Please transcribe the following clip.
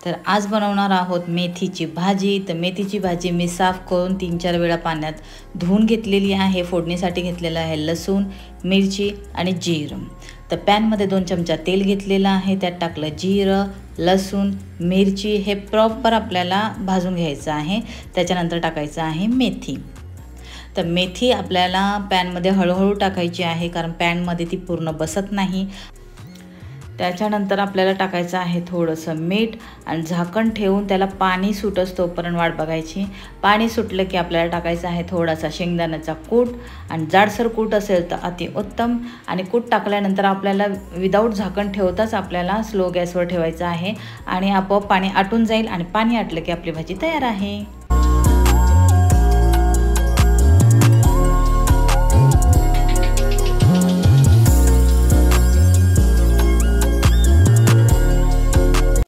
तर आज बनवणार आहोत मेथीची भाजी। तर मेथीची भाजी मी साफ करून 3-4 वेळा पाण्यात धुवून घेतलेली आहे। फोडणीसाठी घेतलेलं आहे लसूण, मिरची आणि जिरं। तर पॅनमध्ये 2 चमचा तेल घेतलेलं आहे, त्यात टाकलं जिरं, लसूण, मिरची हे प्रॉपर आपल्याला भाजून घ्यायचं आहे। त्याच्यानंतर टाकायचं आहे मेथी। तर मेथी आपल्याला पॅनमध्ये हळूहळू टाकायची आहे, कारण पॅनमध्ये ती पूर्ण बसत नाही। त्याच्यानंतर आपल्याला टाकायचं आहे थोडंसं मीठ आणि झाकण ठेवून त्याला पाणी सुटस तोपर्यंत वाट बघायची। पाणी सुटलं की आपल्याला टाकायचं आहे थोडासा शेंगदाण्याचा कूट, आणि जाडसर कूट असेल तर अतिउत्तम। आणि कूट टाकल्यानंतर आपल्याला विदाऊट झाकण ठेवताच आपल्याला स्लो गॅसवर ठेवायचं आहे, आणि आपोआप पाणी आटून जाईल, आणि पाणी आटलं की आपली भाजी तयार आहे।